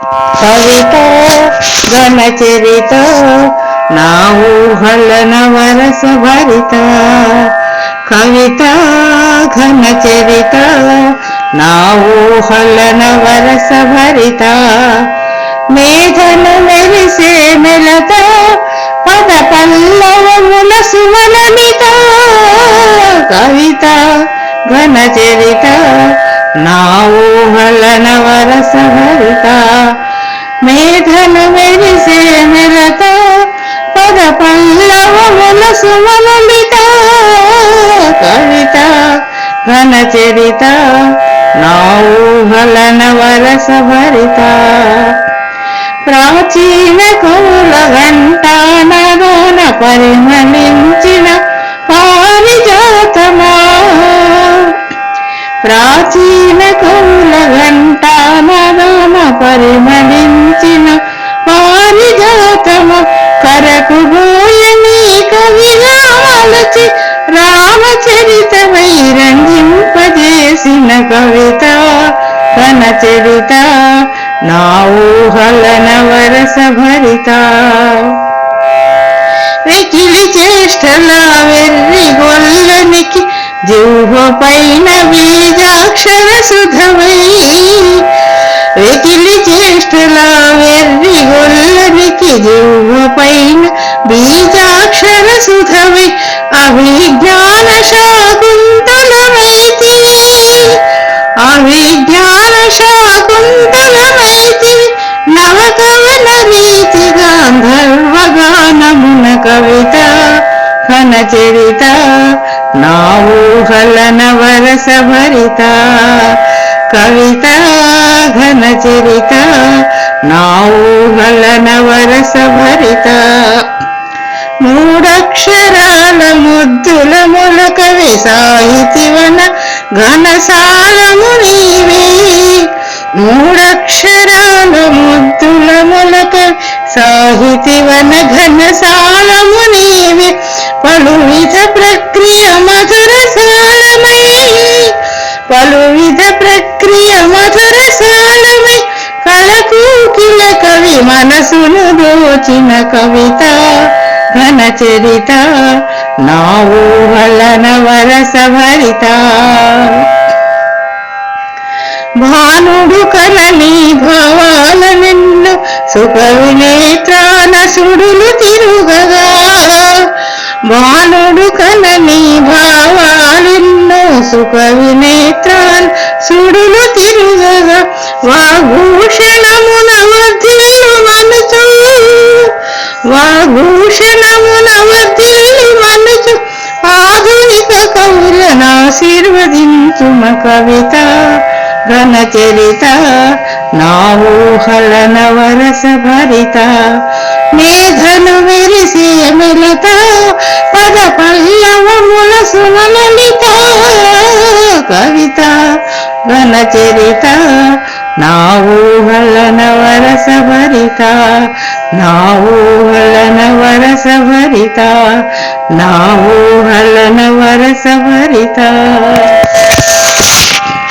కవిత ఘనచరిత నా ఊహల వరస భరిత. కవిత ఘనచరిత నా ఊహల వరస భరిత. మేఘన మెరిసే మెలత పద పల్లవముల సుమలమిత. కవిత ఘనచరిత నా ఊహల వరస భరిత. మేఘన మెరిసే మెలత పద పల్లవముల సుమలమిత. కవిత ఘనచరిత నా ఊహల వరస భరిత. ప్రాచీన కవుల ఘంటానలోన పరిమళించిన పారిజాతమా. ప్రాచీన కవుల ఘంటానలోన పరిమళించిన పారిజాతమా. కరకు బోయని కవిగా మలచి రామచరితమై రంజింపజేసిన కవిత ఘనచరిత నా ఊహల వరస భరిత. వెకిలి చేష్టల వెర్రి గొల్లనికి జిహ్వ పైన బీజాక్షర సుధవై. వెకిలి చేష్టల వెర్రి గొల్లనికి జిహ్వ పైన బీజాక్షర సుధవై. అవిజ్ఞాన శాకుంతలమైతి అవిజ్ఞాన శాకుంతలమైతి. నవకవన రీతి గాంధర్వగానమున కవిత ఘనచరిత నా ఊహల వరస భరిత. కవిత ఘనచరిత నా ఊహల వరస భరిత. మూడక్షరాల ముద్దుల మొలకవి సాహితివన ఘనసారము నీవే. మూడక్షరాల ముద్దుల మొలకవి సాహితివన ఘనసారము నీవే. పలువిధ ప్రక్రియ మధుర సారమై పలువిధ ప్రక్రియ మధుర సారమై కళకూకిల కవి మనసును దోచిన కవిత ఘనచరిత నా ఊహల వరస భరిత. భానుడు కలని భావాల నిన్ను సుఖ వినేత్రాన సుడులు తిరుగగా. భానుడు కలని భావాలెన్నో సుఖ వినేత్రాన్ సుడులు తిరుగగా. వాగ్భూషణమున వర్ధిల్లు మనసు వాగ్భూషణమున వర్ధిల్లు మనసు. ఆధునిక కవులను ఆశీర్వదించుమ కవిత ఘనచరిత నా ఊహల వరస భరిత. మేఘను మెరిసే మెలత పద పల్లవముల సుమలలిత. కవిత ఘనచరిత నా ఊహల వరస భరిత. నా ఊహల వరస భరిత. నా ఊహల వరస భరిత.